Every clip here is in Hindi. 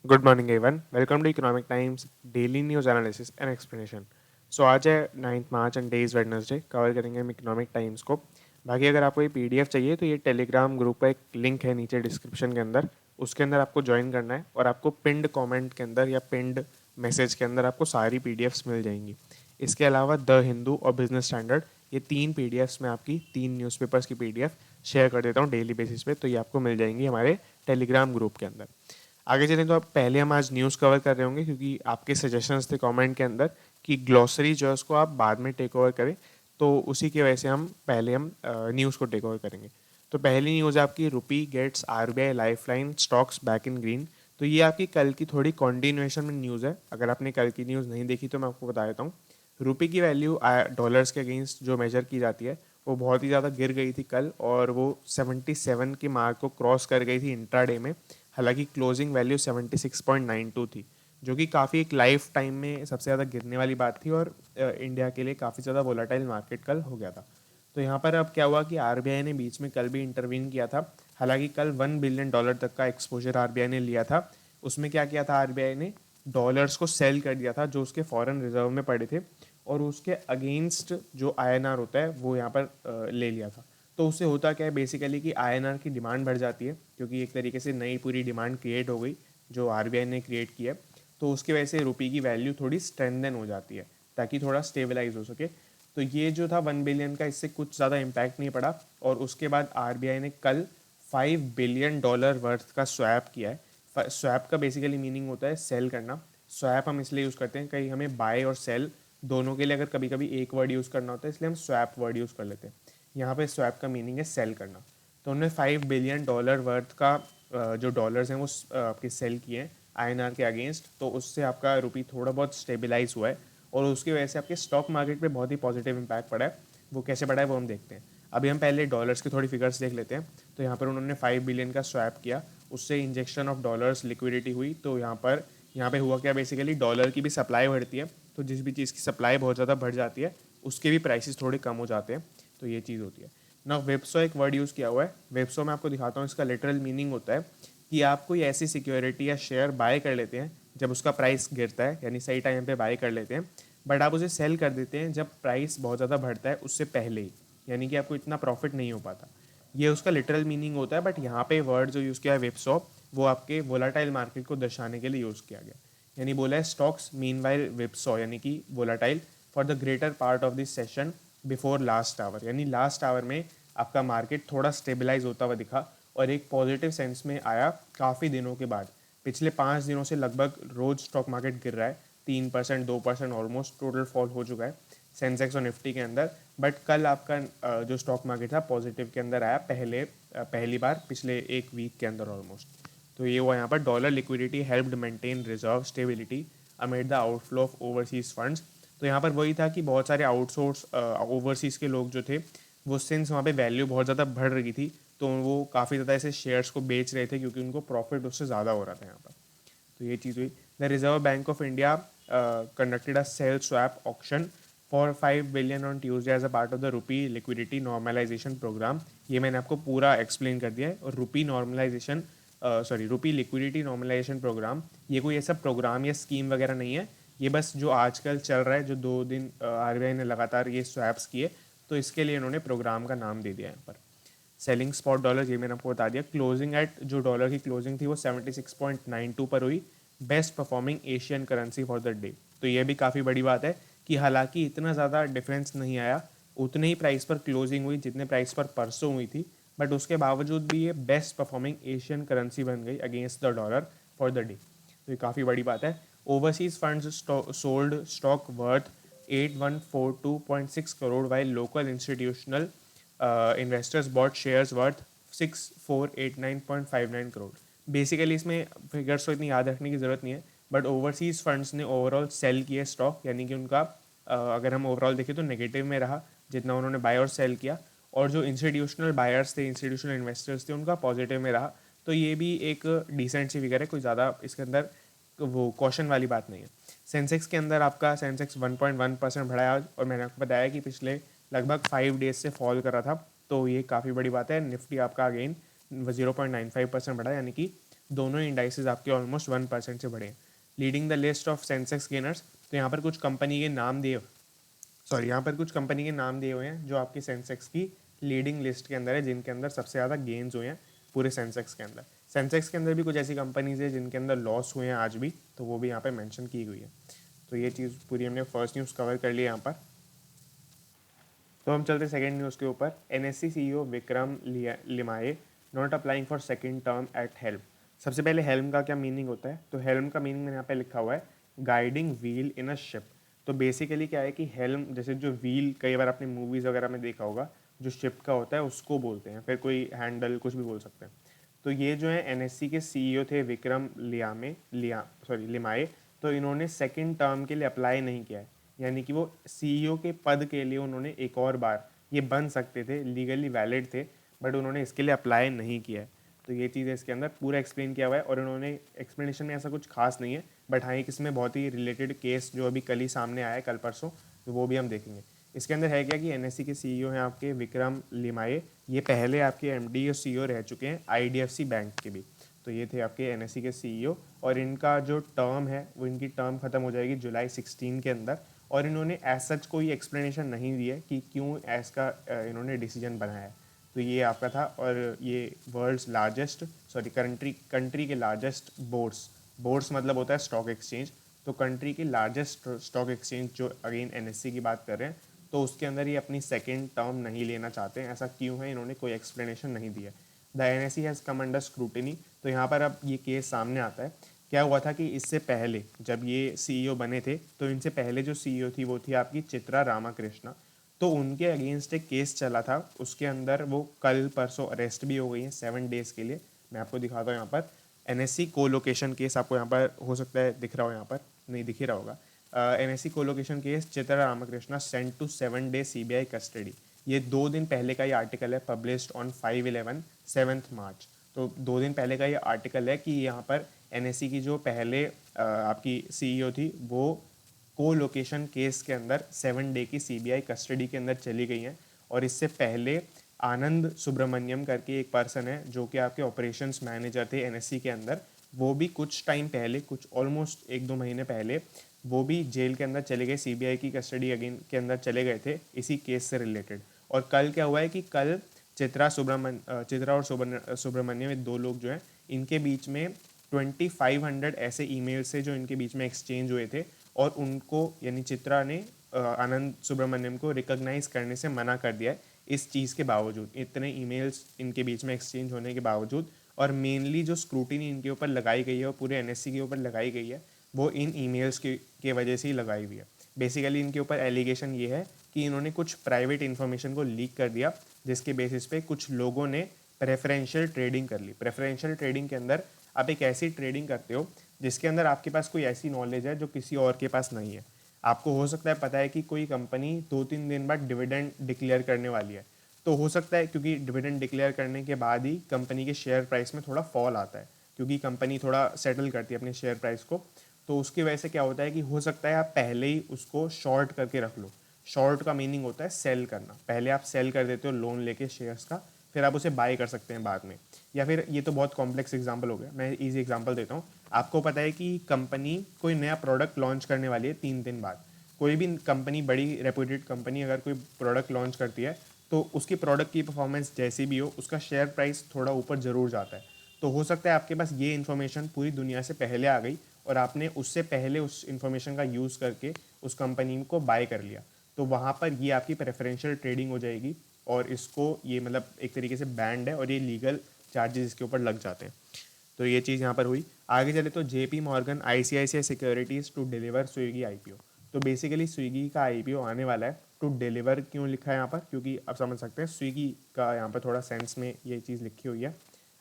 Good morning everyone, welcome to Economic Times daily news analysis and explanation. So आज है 9 March and days Wednesday. Cover करेंगे हम इकोनॉमिक टाइम्स को। बाकी अगर आपको ये पीडीएफ चाहिए तो ये टेलीग्राम ग्रुप का एक लिंक है नीचे डिस्क्रिप्शन के अंदर, उसके अंदर आपको ज्वाइन करना है और आपको पिंड कमेंट के अंदर या पिंड मैसेज के अंदर आपको सारी पीडीएफ्स मिल जाएंगी। इसके अलावा द हिंदू और बिजनेस स्टैंडर्ड, ये तीन पीडीएफ्स में आपकी तीन न्यूज़पेपर्स की पीडीएफ शेयर कर देता हूँ डेली बेसिस पे, तो ये आपको मिल जाएंगी हमारे टेलीग्राम ग्रुप के अंदर। आगे चलें तो आप पहले हम आज न्यूज़ कवर कर रहे होंगे क्योंकि आपके सजेशंस थे कमेंट के अंदर कि ग्लॉसरी जो है उसको आप बाद में टेक ओवर करें, तो उसी की वजह से हम न्यूज़ को टेक ओवर करेंगे। तो पहली न्यूज़ आपकी, rupee gets RBI lifeline stocks back in green. तो ये आपकी कल की थोड़ी कॉन्टिन्यूएशन में न्यूज़ है। अगर आपने कल की न्यूज़ नहीं देखी तो मैं आपको बता देता हूँ। रुपी की वैल्यू डॉलर्स के अगेंस्ट जो मेजर की जाती है वो बहुत ही ज़्यादा गिर गई थी कल, और वो 77 के मार्क को क्रॉस कर गई थी इंट्राडे में। हालांकि क्लोजिंग वैल्यू 76.92 थी, जो कि काफ़ी एक लाइफ टाइम में सबसे ज़्यादा गिरने वाली बात थी, और इंडिया के लिए काफ़ी ज़्यादा वोलाटाइल मार्केट कल हो गया था। तो यहाँ पर अब क्या हुआ कि आरबीआई ने बीच में कल भी इंटरवीन किया था। हालांकि कल $1 बिलियन तक का एक्सपोजर आरबीआई ने लिया था। उसमें क्या किया था, आरबीआई ने डॉलर्स को सेल कर दिया था जो उसके फॉरेन रिजर्व में पड़े थे, और उसके अगेंस्ट जो आईएनआर होता है वो यहाँ पर ले लिया था। तो उससे होता क्या है बेसिकली कि आईएनआर की डिमांड बढ़ जाती है, क्योंकि एक तरीके से नई पूरी डिमांड क्रिएट हो गई जो आरबीआई ने क्रिएट किया। तो उसकी वजह से रुपये की वैल्यू थोड़ी स्ट्रेंथन हो जाती है ताकि थोड़ा स्टेबलाइज हो सके। तो ये जो था 1 बिलियन का, इससे कुछ ज़्यादा इम्पैक्ट नहीं पड़ा। और उसके बाद आरबीआई ने कल $5 बिलियन वर्थ का स्वैप किया है। स्वैप का बेसिकली मीनिंग होता है सेल करना। स्वैप हम इसलिए यूज़ करते हैं कहीं हमें बाय और सेल दोनों के लिए अगर कभी कभी एक वर्ड यूज़ करना होता है, इसलिए हम स्वैप वर्ड यूज़ कर लेते हैं। यहाँ पे स्वैप का मीनिंग है सेल करना। तो उन्होंने $5 बिलियन वर्थ का जो डॉलर्स हैं वो आपके सेल किए हैं आईएनआर के अगेंस्ट। तो उससे आपका रुपी थोड़ा बहुत स्टेबलाइज हुआ है, और उसकी वजह से आपके स्टॉक मार्केट पे बहुत ही पॉजिटिव इम्पैक्ट पड़ा है। वो कैसे पड़ा है वो हम देखते हैं। अभी हम पहले डॉलर्स की थोड़ी फिगर्स देख लेते हैं। तो यहाँ पर उन्होंने 5 बिलियन का स्वैप किया, उससे इंजेक्शन ऑफ डॉलर्स लिक्विडिटी हुई। तो यहाँ पे हुआ क्या, बेसिकली डॉलर की भी सप्लाई बढ़ती है, तो जिस भी चीज़ की सप्लाई बहुत ज़्यादा बढ़ जाती है उसके भी प्राइसेस थोड़े कम हो जाते हैं। तो ये चीज़ होती है ना। वेबसो एक वर्ड यूज़ किया हुआ है। वेबसो में आपको दिखाता हूँ, इसका लिटरल मीनिंग होता है कि आप कोई ऐसी सिक्योरिटी या शेयर बाय कर लेते हैं जब उसका प्राइस गिरता है, यानी सही टाइम पे बाय कर लेते हैं, बट आप उसे सेल कर देते हैं जब प्राइस बहुत ज़्यादा बढ़ता है उससे पहले ही, यानी कि आपको इतना प्रॉफिट नहीं हो पाता। ये उसका लिटरल मीनिंग होता है। बट यहाँ पे वर्ड जो यूज़ किया है वेबसॉप, वो आपके वोलाटाइल मार्केट को दर्शाने के लिए यूज़ किया गया। यानी बोला है स्टॉक्स मीन वाइल विपसॉ, यानी कि volatile for the greater part of this session before last hour. यानी लास्ट आवर में आपका मार्केट थोड़ा स्टेबलाइज होता हुआ दिखा और एक पॉजिटिव सेंस में आया काफ़ी दिनों के बाद। पिछले 5 दिनों से लगभग रोज स्टॉक मार्केट गिर रहा है, 3% 2% ऑलमोस्ट टोटल फॉल हो चुका है सेंसेक्स और निफ्टी के अंदर। बट कल आपका जो स्टॉक मार्केट था पॉजिटिव के अंदर आया पहली बार पिछले एक वीक के अंदर ऑलमोस्ट। तो ये हुआ यहाँ पर dollar liquidity helped maintain reserve stability amid the outflow of overseas funds. तो यहाँ पर वही था कि बहुत सारे आउटसोर्स ओवरसीज के लोग जो थे वो सिंस वहाँ पे वैल्यू बहुत ज़्यादा बढ़ रही थी, तो वो काफ़ी ज़्यादा ऐसे शेयर्स को बेच रहे थे क्योंकि उनको प्रॉफिट उससे ज़्यादा हो रहा था यहाँ पर। तो ये चीज़ हुई। The Reserve Bank of India conducted a sell swap auction for 5 billion on Tuesday as a part of the rupee liquidity normalisation programme. ये मैंने आपको पूरा एक्सप्लेन कर दिया है। और रुपी लिक्विडिटी नॉर्मलाइजेशन प्रोग्राम, ये कोई ऐसा प्रोग्राम या स्कीम वगैरह नहीं है। ये बस जो आजकल चल रहा है, जो 2 दिन आरबीआई ने लगातार ये स्वैप्स किए, तो इसके लिए इन्होंने प्रोग्राम का नाम दे दिया यहाँ पर। सेलिंग स्पॉट डॉलर, ये मैंने आपको बता दिया। क्लोजिंग एट, जो डॉलर की क्लोजिंग थी वो 76.92 पर हुई, best performing Asian currency for the day. तो ये भी काफ़ी बड़ी बात है कि हालांकि इतना ज़्यादा डिफरेंस नहीं आया, उतने ही प्राइस पर क्लोजिंग हुई जितने प्राइस पर परसों हुई थी, बट उसके बावजूद भी ये बेस्ट परफॉर्मिंग एशियन करेंसी बन गई against the dollar for the day. तो ये काफ़ी बड़ी बात है। Overseas funds sold stock worth 8142.6 crore, while local institutional investors bought shares worth 6489.59 crore. Basically इसमें फिगर्स तो इतनी याद रखने की ज़रूरत नहीं है, बट ओवरसीज़ फंड्स ने ओवरऑल सेल किए स्टॉक, यानी कि उनका अगर हम ओवरऑल देखें तो नेगेटिव में रहा जितना उन्होंने बाय और सेल किया। और जो इंस्टीट्यूशनल बायर्स थे, इंस्टीट्यूशनल इन्वेस्टर्स थे, उनका पॉजिटिव में रहा। तो ये भी एक डिसेंट सी फिगर है, कोई ज़्यादा इसके अंदर वो कॉशन वाली बात नहीं है। सेंसेक्स के अंदर आपका सेंसेक्स 1.1% बढ़ा है आज, और मैंने आपको बताया कि पिछले लगभग 5 डेज से फॉल कर रहा था, तो ये काफ़ी बड़ी बात है। निफ्टी आपका अगेन 0.95% बढ़ा, यानी कि दोनों इंडाइसेस आपके ऑलमोस्ट 1% से बढ़े हैं। Leading the list of Sensex gainers, तो यहाँ पर कुछ कंपनी के नाम दिए यहाँ पर कुछ कंपनी के नाम दिए हुए हैं जो आपकी सेंसेक्स की लीडिंग लिस्ट के अंदर है, जिनके अंदर सबसे ज़्यादा गेन्स हुए हैं पूरे सेंसेक्स के अंदर। सेंसेक्स के अंदर भी कुछ ऐसी कंपनीज है जिनके अंदर लॉस हुए हैं आज भी, तो वो भी यहाँ पे मेंशन की हुई है। तो ये चीज़ पूरी हमने फर्स्ट न्यूज़ कवर कर ली यहाँ पर। तो हम चलते सेकंड न्यूज़ के ऊपर। NSC CEO Vikram Limaye not applying for second term at helm. सबसे पहले हेल्म का क्या मीनिंग होता है, तो हेल्म का मीनिंग मैंने यहाँ पे लिखा हुआ है guiding wheel in a ship. तो बेसिकली क्या है कि हेल्म, जैसे जो व्हील कई बार आपने मूवीज़ वगैरह में देखा होगा, जो शिप का होता है उसको बोलते हैं, फिर कोई हैंडल कुछ भी बोल सकते हैं। तो ये जो है एनएससी के सीईओ थे विक्रम लिमाये, तो इन्होंने सेकंड टर्म के लिए अप्लाई नहीं किया है, यानी कि वो सीईओ के पद के लिए उन्होंने एक और बार, ये बन सकते थे, लीगली वैलिड थे, बट उन्होंने इसके लिए अप्लाई नहीं किया है। तो ये चीज़ इसके अंदर पूरा एक्सप्लेन किया हुआ है, और उन्होंने एक्सप्लेनेशन में ऐसा कुछ खास नहीं है, बट हाँ एक इसमें बहुत ही रिलेटेड केस जो अभी कल ही सामने आया है, कल परसों, तो वो भी हम देखेंगे। इसके अंदर है क्या कि एनएससी के सीईओ हैं आपके विक्रम लिमाये, ये पहले आपके एमडी और सीईओ रह चुके हैं आईडीएफसी बैंक के भी। तो ये थे आपके एनएससी के सीईओ, और इनका जो टर्म है वो, इनकी टर्म खत्म हो जाएगी जुलाई 16 के अंदर। और इन्होंने एज सच कोई एक्सप्लेनेशन नहीं दी है कि क्यों ऐसा इन्होंने डिसीजन बनाया है। तो ये आपका था, और ये वर्ल्ड्स लार्जेस्ट कंट्री के लार्जेस्ट बोर्ड्स मतलब होता है स्टॉक एक्सचेंज। तो कंट्री की लार्जेस्ट स्टॉक एक्सचेंज जो अगेन एनएससी की बात कर रहे हैं, तो उसके अंदर ये अपनी सेकेंड टर्म नहीं लेना चाहते हैं। ऐसा क्यों है इन्होंने कोई एक्सप्लेनेशन नहीं दिया। The NSC has come under scrutiny. तो यहाँ पर अब ये केस सामने आता है। क्या हुआ था कि इससे पहले जब ये सीईओ बने थे, तो इनसे पहले जो सीईओ थी वो थी आपकी चित्रा रामाकृष्णा। तो उनके अगेंस्ट एक केस चला था, उसके अंदर वो कल परसों अरेस्ट भी हो गई हैं 7 डेज़ के लिए। मैं आपको दिखाता हूँ यहाँ पर एनएससी कोलोकेशन केस, आपको यहाँ पर हो सकता है दिख रहा हो, यहाँ पर नहीं दिख ही रहा होगा। NSC colocation case Chitra Ramakrishna sent to 7 day CBI custody. ये 2 दिन पहले का ये आर्टिकल है, पब्लिश्ड ऑन 5/11 7 मार्च। तो 2 दिन पहले का ये आर्टिकल है कि यहाँ पर एनएससी की जो पहले आपकी सीईओ थी वो को लोकेशन केस के अंदर 7 डे की सीबीआई कस्टडी के अंदर चली गई हैं। और इससे पहले आनंद सुब्रमण्यम करके एक पर्सन है जो कि आपके ऑपरेशंस मैनेजर थे एनएससी के अंदर, वो भी कुछ टाइम पहले, कुछ ऑलमोस्ट 1-2 महीने पहले, वो भी जेल के अंदर चले गए, सीबीआई की कस्टडी अगेन के अंदर चले गए थे इसी केस से रिलेटेड। और कल क्या हुआ है कि कल चित्रा और सुब्रमण्यम, 2 लोग जो हैं, इनके बीच में 2500 ऐसे ईमेल से जो इनके बीच में एक्सचेंज हुए थे, और उनको यानी चित्रा ने आनंद सुब्रमण्यम को रिकॉग्नाइज करने से मना कर दिया है इस चीज़ के बावजूद, इतने ईमेल्स इनके बीच में एक्सचेंज होने के बावजूद। और मेनली जो स्क्रूटिनी इनके ऊपर लगाई गई है और पूरे एनएससी के ऊपर लगाई गई है, वो इन ईमेल्स के वजह से ही लगाई हुई है। बेसिकली इनके ऊपर एलिगेशन ये है कि इन्होंने कुछ प्राइवेट इन्फॉर्मेशन को लीक कर दिया, जिसके बेसिस पे कुछ लोगों ने प्रेफरेंशियल ट्रेडिंग कर ली। प्रेफरेंशियल ट्रेडिंग के अंदर आप एक ऐसी ट्रेडिंग करते हो जिसके अंदर आपके पास कोई ऐसी नॉलेज है जो किसी और के पास नहीं है। आपको हो सकता है पता है कि कोई कंपनी 2-3 दिन बाद डिविडेंड डिक्लेयर करने वाली है, तो हो सकता है क्योंकि डिविडेंड डिक्लेयर करने के बाद ही कंपनी के शेयर प्राइस में थोड़ा फॉल आता है, क्योंकि कंपनी थोड़ा सेटल करती है अपने शेयर प्राइस को। तो उसकी वजह से क्या होता है कि हो सकता है आप पहले ही उसको शॉर्ट करके रख लो। शॉर्ट का मीनिंग होता है सेल करना, पहले आप सेल कर देते हो लोन लेके शेयर्स का, फिर आप उसे बाय कर सकते हैं बाद में। या फिर ये तो बहुत कॉम्प्लेक्स एग्जांपल हो गया, मैं इजी एग्जांपल देता हूँ। आपको पता है कि कंपनी कोई नया प्रोडक्ट लॉन्च करने वाली है 3 दिन बाद। कोई भी कंपनी, बड़ी रेप्यूटेड कंपनी अगर कोई प्रोडक्ट लॉन्च करती है, तो उसकी प्रोडक्ट की परफॉर्मेंस जैसी भी हो, उसका शेयर प्राइस थोड़ा ऊपर ज़रूर जाता है। तो हो सकता है आपके पास ये इन्फॉर्मेशन पूरी दुनिया से पहले आ गई, और आपने उससे पहले उस इन्फॉर्मेशन का यूज़ करके उस कंपनी को बाय कर लिया। तो वहाँ पर ये आपकी प्रेफरेंशियल ट्रेडिंग हो जाएगी, और इसको ये मतलब एक तरीके से बैंड है, और ये लीगल चार्जेस इसके ऊपर लग जाते हैं। तो ये चीज़ यहाँ पर हुई। आगे चले तो JP Morgan ICICI Securities to deliver Swiggy IPO. तो बेसिकली स्विगी का आईपीओ आने वाला है। टू डिलीवर क्यों लिखा है यहाँ पर, क्योंकि आप समझ सकते हैं स्विगी का यहाँ पर थोड़ा सेंस में ये चीज़ लिखी हुई है।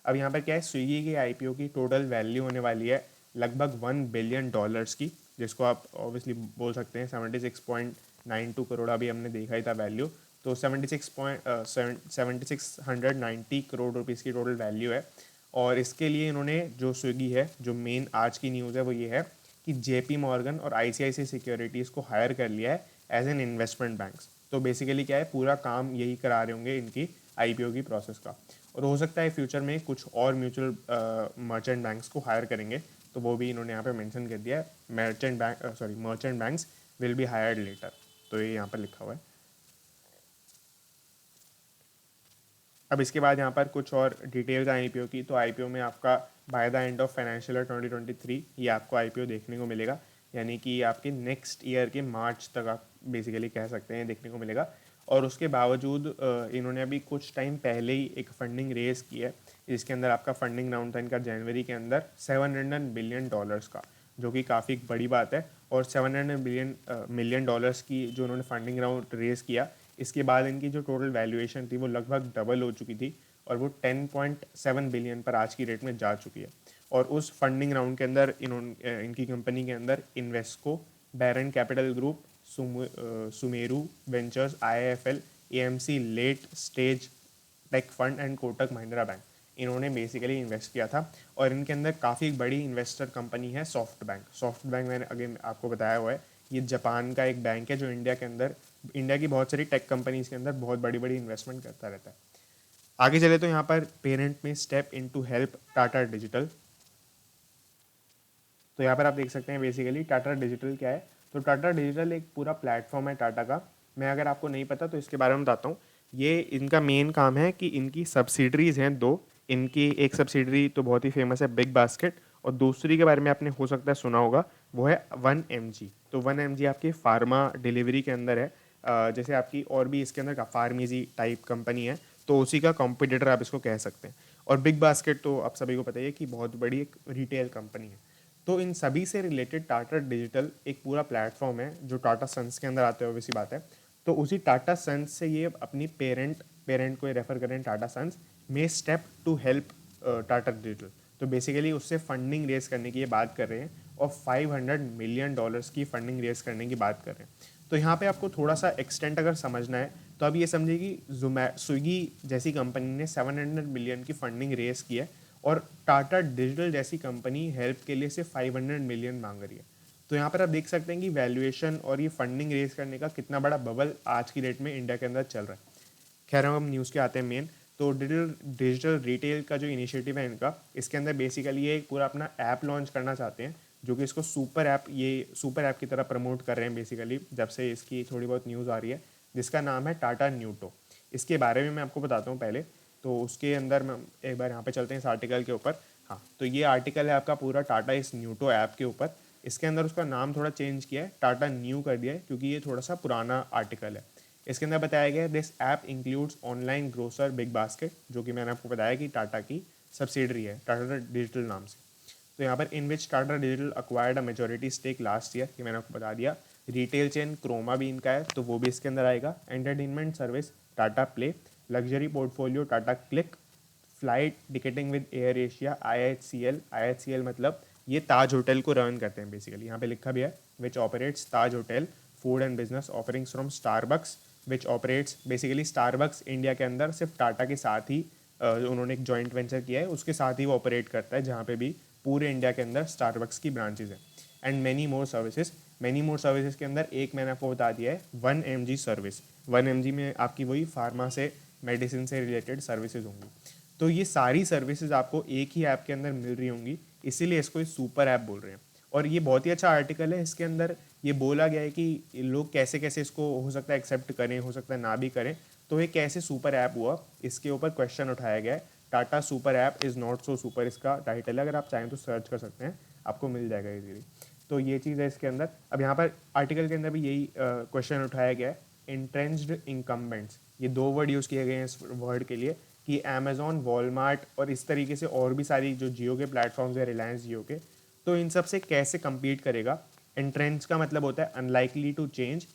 अब यहाँ पर क्या है, स्विगी के आईपीओ की टोटल वैल्यू होने वाली है लगभग $1 बिलियन की, जिसको आप ऑब्वियसली बोल सकते हैं 76.92 करोड़, अभी हमने देखा ही था वैल्यू। तो 7690 करोड़ रुपीज़ की टोटल वैल्यू है। और इसके लिए इन्होंने, जो स्विगी है, जो मेन आज की न्यूज़ है वो ये है कि जेपी मॉर्गन और आईसीआईसीआई सिक्योरिटीज़ को हायर कर लिया है एज एन इन्वेस्टमेंट बैंक्स। तो बेसिकली क्या है, पूरा काम यही करा रहे होंगे इनकी आईपीओ की प्रोसेस का। और हो सकता है फ्यूचर में कुछ और म्यूचुअल मर्चेंट बैंक्स को हायर करेंगे, तो वो भी इन्होंने यहाँ पे मेंशन कर दिया है, merchant banks will be hired later, तो ये यहाँ पर लिखा हुआ है। अब इसके बाद यहाँ पर कुछ और डिटेल्स आईपीओ की, तो आईपीओ में आपका by the end of financial year 2023 ये आपको आईपीओ देखने को मिलेगा, यानी कि आपके नेक्स्ट ईयर के मार्च तक आप बेसिकली कह सकते हैं देखने को मिलेगा। और उसके बावजूद इन्होंने अभी कुछ टाइम पहले ही एक फंडिंग रेज की है, इसके अंदर आपका फंडिंग राउंड था इनका जनवरी के अंदर $700 बिलियन का, जो कि काफ़ी बड़ी बात है। और 700 मिलियन डॉलर्स की जो उन्होंने फंडिंग राउंड रेज किया, इसके बाद इनकी जो टोटल वैल्यूएशन थी वो लगभग डबल हो चुकी थी और वो 10.7 बिलियन पर आज की रेट में जा चुकी है। और उस फंडिंग राउंड के अंदर इनकी कंपनी के अंदर Invesco, Baron Capital Group, Sumeru Ventures, IIFL, AMC late stage tech fund and Kotak Mahindra bank, इन्होंने बेसिकली इन्वेस्ट किया था। और इनके अंदर काफ़ी बड़ी इन्वेस्टर कंपनी है सॉफ्ट बैंक मैंने अगेन आपको बताया हुआ है, ये जापान का एक बैंक है जो इंडिया की बहुत सारी टेक कंपनीज के अंदर बहुत बड़ी बड़ी इन्वेस्टमेंट करता रहता है। आगे चले तो यहाँ पर पेरेंट में step in to help Tata Digital, तो यहाँ पर आप देख सकते हैं बेसिकली टाटा डिजिटल क्या है। तो टाटा डिजिटल एक पूरा प्लेटफॉर्म है टाटा का। मैं अगर आपको नहीं पता तो इसके बारे में बताता हूँ। ये इनका मेन काम है कि इनकी सब्सिडरीज हैं दो। इनकी एक सब्सिडरी तो बहुत ही फेमस है बिग बास्केट, और दूसरी के बारे में आपने हो सकता है सुना होगा, वो है 1mg। तो 1mg आपकी फार्मा डिलीवरी के अंदर है। जैसे आपकी और भी इसके अंदर का फार्मेसी टाइप कंपनी है, तो उसी का कॉम्पिटिटर आप इसको कह सकते हैं। और बिग बास्केट तो आप सभी को पता ही है कि बहुत बड़ी एक रिटेल कंपनी है। तो इन सभी से रिलेटेड टाटा डिजिटल एक पूरा प्लेटफॉर्म है जो टाटा सन्स के अंदर आते हुए वैसी बात है। तो उसी टाटा सन्स से ये अपनी पेरेंट को रेफर करें टाटा सन्स में step to help Tata Digital. तो बेसिकली उससे फंडिंग रेज करने की ये बात कर रहे हैं और $500 मिलियन की फंडिंग रेज करने की बात कर रहे हैं। तो यहाँ पे आपको थोड़ा सा एक्सटेंट अगर समझना है तो आप ये समझिए कि स्विगी जैसी कंपनी ने 700 मिलियन की फंडिंग रेज की है और टाटा डिजिटल जैसी कंपनी हेल्प के लिए सिर्फ 500 मिलियन मांग रही है। तो यहाँ पर आप देख सकते हैं कि वैल्यूएशन और ये फंडिंग रेज करने का कितना बड़ा बबल आज की डेट में इंडिया के अंदर चल रहा है। खैर हम न्यूज़ के आते हैं मेन। तो डिजिटल रिटेल का जो इनिशिएटिव है इनका, इसके अंदर बेसिकली ये एक पूरा अपना ऐप लॉन्च करना चाहते हैं, जो कि इसको सुपर ऐप की तरह प्रमोट कर रहे हैं बेसिकली, जब से इसकी थोड़ी बहुत न्यूज़ आ रही है, जिसका नाम है टाटा न्यूटो। इसके बारे में मैं आपको बताता हूँ पहले। तो उसके अंदर मैं एक बार यहाँ पे चलते हैं इस आर्टिकल के ऊपर। हाँ, तो ये आर्टिकल है आपका पूरा टाटा इस न्यूटो ऐप के ऊपर। इसके अंदर उसका नाम थोड़ा चेंज किया है, टाटा न्यू कर दिया है, क्योंकि ये थोड़ा सा पुराना आर्टिकल है। इसके अंदर बताया गया है this app includes online grocer big basket, जो कि मैंने आपको बताया कि टाटा की सब्सिडरी है टाटा डिजिटल नाम से। तो यहाँ पर in which Tata Digital acquired a majority stake last year, ये मैंने आपको बता दिया। रिटेल चेन क्रोमा भी इनका है, तो वो भी इसके अंदर आएगा। Entertainment service Tata play, luxury portfolio Tata click, flight ticketing with air Asia, IHCL मतलब ये ताज होटल को रन करते हैं बेसिकली, यहाँ पे लिखा भी है which operates Taj hotel food and business offerings from Starbucks, which operates basically Starbucks India के अंदर सिर्फ टाटा के साथ ही उन्होंने एक जॉइंट वेंचर किया है, उसके साथ ही वो ऑपरेट करता है, जहाँ पे भी पूरे इंडिया के अंदर स्टारबक्स की ब्रांचेज हैं। एंड मैनी मोर सर्विसेज के अंदर एक मैंने आपको बता दिया है 1mg सर्विस। 1mg में आपकी वही फार्मा से मेडिसिन से रिलेटेड सर्विसेज होंगी। तो ये सारी सर्विसेज आपको एक ही ऐप के अंदर मिल रही होंगी, इसीलिए इसको सुपर ऐप बोल रहे हैं। और ये बहुत ही अच्छा आर्टिकल है। इसके अंदर ये बोला गया है कि लोग कैसे कैसे इसको हो सकता है एक्सेप्ट करें, हो सकता है ना भी करें। तो ये कैसे सुपर ऐप हुआ, इसके ऊपर क्वेश्चन उठाया गया है। Tata super app is not so super इसका टाइटल है, अगर आप चाहें तो सर्च कर सकते हैं, आपको मिल जाएगा इजीली। तो ये चीज़ है इसके अंदर। अब यहाँ पर आर्टिकल के अंदर भी यही क्वेश्चन उठाया गया है, इंट्रेंच्ड इनकम्बेंट्स, ये दो वर्ड यूज़ किए गए हैं इस वर्ड के लिए, कि अमेजोन, वॉलमार्ट और इस तरीके से और भी सारी जो जियो के प्लेटफॉर्म्स है, रिलायंस जियो के, तो इन सब से कैसे compete करेगा। एंट्रेंच का मतलब होता है अनलाइकली टू चेंज,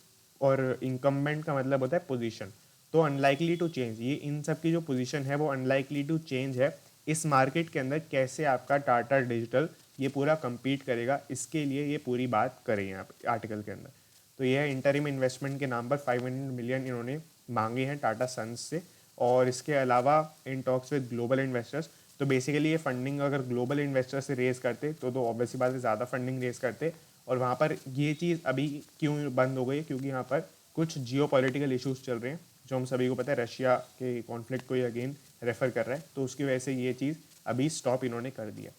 और इनकम्बेंट का मतलब होता है पोजीशन। तो अनलाइकली टू चेंज, ये इन सब की जो पोजीशन है वो अनलाइकली टू चेंज है। इस मार्केट के अंदर कैसे आपका टाटा डिजिटल ये पूरा compete करेगा, इसके लिए ये पूरी बात करें यहाँ आर्टिकल के अंदर। तो ये है इंटरिम इन्वेस्टमेंट के नाम पर 500 मिलियन इन्होंने मांगे हैं टाटा सन्स से। और इसके अलावा in talks with global investors, तो बेसिकली ये फंडिंग अगर ग्लोबल इन्वेस्टर से रेज करते तो ऑब्वियसली बात है ज़्यादा फंडिंग रेज करते। और वहाँ पर ये चीज़ अभी क्यों बंद हो गई है, क्योंकि यहाँ पर कुछ जियो पॉलिटिकल इशूज़ चल रहे हैं, जो हम सभी को पता है। रशिया के कॉन्फ्लिक्ट को ही अगेन रेफ़र कर रहा है, तो उसकी वजह से ये चीज़ अभी स्टॉप इन्होंने कर दिया।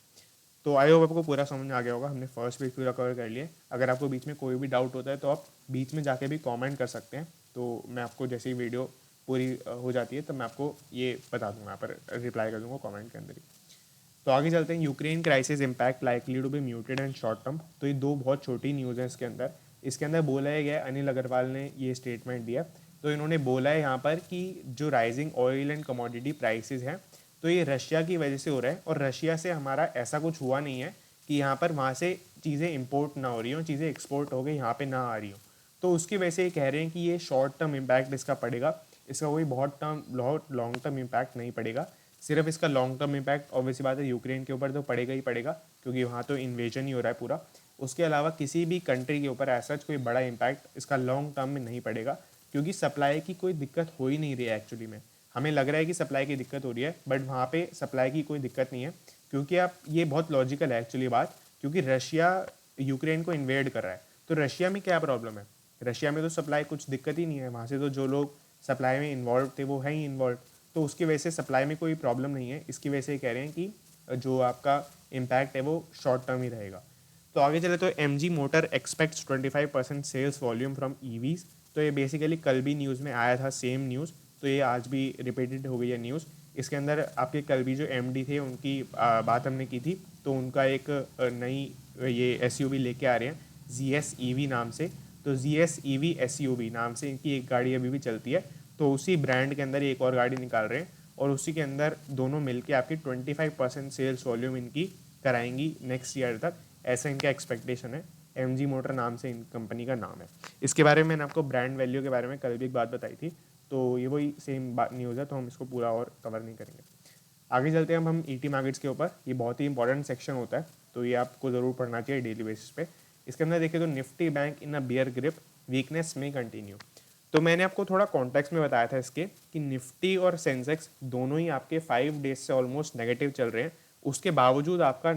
तो आई होप आपको पूरा समझ में आ गया होगा, हमने फर्स्ट पेज पूरा कवर कर लिया। अगर आपको बीच में कोई भी डाउट होता है तो आप बीच में जाके भी कमेंट कर सकते हैं, तो मैं आपको जैसे ही वीडियो पूरी हो जाती है तो मैं आपको ये बता दूंगा, यहाँ पर रिप्लाई कर दूंगा कमेंट के अंदर ही। तो आगे चलते हैं, Ukraine crisis impact likely to be muted and short term. तो ये दो बहुत छोटी न्यूज़ है इसके अंदर बोला है गया, अनिल अग्रवाल ने ये स्टेटमेंट दिया। तो इन्होंने बोला है यहाँ पर कि जो rising oil and commodity prices हैं तो ये रशिया की वजह से हो रहा है, और रशिया से हमारा ऐसा कुछ हुआ नहीं है कि यहाँ पर वहाँ से चीज़ें इंपोर्ट ना हो रही हों, चीज़ें एक्सपोर्ट हो गई यहाँ पे ना आ रही हो। तो उसकी वजह से ये कह रहे हैं कि ये शॉर्ट टर्म इम्पैक्ट इसका पड़ेगा, इसका कोई बहुत लॉन्ग टर्म इम्पैक्ट नहीं पड़ेगा। सिर्फ इसका लॉन्ग टर्म इम्पैक्ट ऑब्वियसली बात है यूक्रेन के ऊपर तो पड़ेगा ही पड़ेगा, क्योंकि वहाँ तो इन्वेजन ही हो रहा है पूरा। उसके अलावा किसी भी कंट्री के ऊपर ऐसा कोई बड़ा इम्पैक्ट इसका लॉन्ग टर्म में नहीं पड़ेगा, क्योंकि सप्लाई की कोई दिक्कत हो ही नहीं रही है। एक्चुअली में हमें लग रहा है कि सप्लाई की दिक्कत हो रही है, बट वहाँ पे सप्लाई की कोई दिक्कत नहीं है, क्योंकि आप ये बहुत लॉजिकल है एक्चुअली बात, क्योंकि रशिया यूक्रेन को इन्वेड कर रहा है। तो रशिया में क्या प्रॉब्लम है? रशिया में तो सप्लाई कुछ दिक्कत ही नहीं है, वहाँ से तो जो लोग सप्लाई में इन्वॉल्व थे वो हैं ही इन्वॉल्व, तो उसकी वजह से सप्लाई में कोई प्रॉब्लम नहीं है। इसकी वजह से कह रहे हैं कि जो आपका इम्पैक्ट है वो शॉर्ट टर्म ही रहेगा। तो आगे चले तो MG motor expects 25% sales volume from EVs। तो ये बेसिकली कल भी न्यूज़ में आया था सेम न्यूज़, तो ये आज भी रिपीटेड हो गई है न्यूज़। इसके अंदर आपके कल भी जो MD थे उनकी बात हमने की थी, तो उनका एक नई ये SUV लेके आ रहे हैं ZS EV नाम से। तो ZS EV SUV नाम से इनकी एक गाड़ी अभी भी चलती है, तो उसी ब्रांड के अंदर एक और गाड़ी निकाल रहे हैं, और उसी के अंदर दोनों मिलके आपकी 25% सेल्स वॉल्यूम इनकी कराएंगी नेक्स्ट ईयर तक, ऐसा इनका एक्सपेक्टेशन है। MG मोटर नाम से इन कंपनी का नाम है। इसके बारे में मैंने आपको ब्रांड वैल्यू के बारे में कल भी एक बात बताई थी, तो ये वही सेम बात न्यूज़ है, तो हम इसको पूरा और कवर नहीं करेंगे। आगे चलते हैं हम ET मार्केट्स के ऊपर। ये बहुत ही इंपॉर्टेंट सेक्शन होता है, तो ये आपको ज़रूर पढ़ना चाहिए डेली बेसिस पे। इसके अंदर देखिए तो निफ्टी बैंक इन अ बियर ग्रिप, वीकनेस में कंटिन्यू। तो मैंने आपको थोड़ा कॉन्टेक्स्ट में बताया था इसके कि निफ्टी और सेंसेक्स दोनों ही आपके 5 डेज से ऑलमोस्ट नेगेटिव चल रहे हैं। उसके बावजूद आपका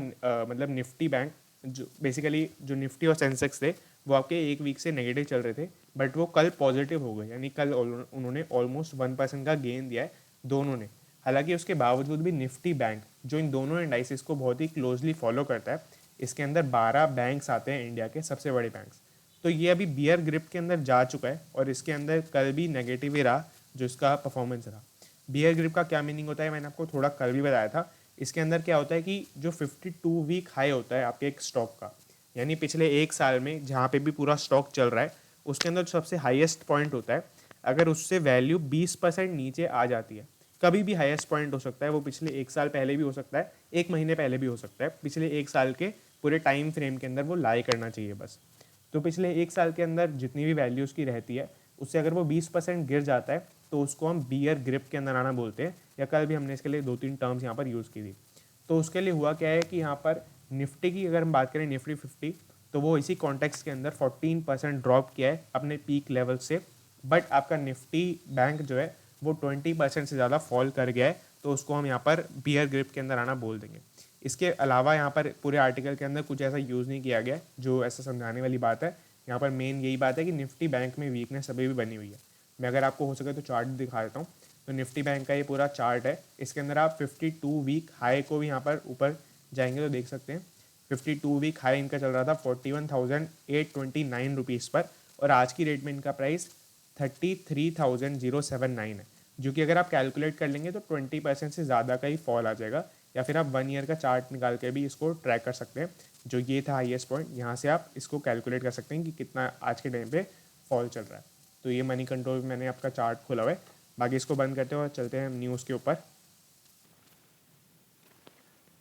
मतलब निफ्टी बैंक जो बेसिकली जो निफ्टी और सेंसेक्स थे वो आपके एक वीक से नेगेटिव चल रहे थे, बट वो कल पॉजिटिव हो गए, यानी कल उन्होंने ऑलमोस्ट 1% का गेन दिया है दोनों ने। हालांकि उसके बावजूद भी निफ्टी बैंक जो इन दोनों इंडाइसिस को बहुत ही क्लोजली फॉलो करता है, इसके अंदर 12 बैंक्स आते हैं इंडिया के सबसे बड़े बैंक्स, तो ये अभी बियर ग्रिप के अंदर जा चुका है, और इसके अंदर कल भी नेगेटिव ही रहा जो इसका परफॉर्मेंस रहा। बियर ग्रिप का क्या मीनिंग होता है मैंने आपको थोड़ा कल भी बताया था। इसके अंदर क्या होता है कि जो 52 वीक हाई होता है आपके एक स्टॉक का, यानी पिछले एक साल में जहाँ पे भी पूरा स्टॉक चल रहा है उसके अंदर जो सबसे हाईएस्ट पॉइंट होता है, अगर उससे वैल्यू 20% नीचे आ जाती है, कभी भी हाईएस्ट पॉइंट हो सकता है, वो पिछले एक साल पहले भी हो सकता है, एक महीने पहले भी हो सकता है, पिछले एक साल के पूरे टाइम फ्रेम के अंदर वो लाई करना चाहिए बस। तो पिछले एक साल के अंदर जितनी भी वैल्यू उसकी रहती है उससे अगर वो 20% गिर जाता है तो उसको हम बियर ग्रिप के अंदर आना बोलते हैं, या कल भी हमने इसके लिए 2-3 टर्म्स यहाँ पर यूज़ की थी। तो उसके लिए हुआ क्या है कि यहाँ पर निफ्टी की अगर हम बात करें निफ्टी 50, तो वो इसी कॉन्टेक्स्ट के अंदर 14% ड्रॉप किया है अपने पीक लेवल से, बट आपका निफ्टी बैंक जो है वो 20% से ज़्यादा फॉल कर गया है, तो उसको हम यहाँ पर बियर ग्रिप के अंदर आना बोल देंगे। इसके अलावा यहाँ पर पूरे आर्टिकल के अंदर कुछ ऐसा यूज़ नहीं किया गया जो ऐसा समझाने वाली बात है। यहाँ पर मेन यही बात है कि निफ्टी बैंक में वीकनेस अभी भी बनी हुई है। मैं अगर आपको हो सके तो चार्ट दिखा देता हूँ। तो निफ्टी बैंक का ये पूरा चार्ट है, इसके अंदर आप 52 वीक हाई को भी यहाँ पर ऊपर जाएंगे तो देख सकते हैं। 52 वीक हाई इनका चल रहा था 41,829 रुपीज़ पर, और आज की डेट में इनका प्राइस 33,079 है, जो कि अगर आप कैलकुलेट कर लेंगे तो 20% से ज़्यादा का ही फॉल आ जाएगा, या फिर आप 1 ईयर का चार्ट निकाल के भी इसको ट्रैक कर सकते हैं। जो ये था हाईएस्ट पॉइंट, यहाँ से आप इसको कैलकुलेट कर सकते हैं कि कितना आज के टाइम पे फॉल चल रहा है। तो ये मनी कंट्रोल मैंने आपका चार्ट खोला हुआ है। बाकी इसको बंद करते हैं और चलते हैं न्यूज़ के ऊपर।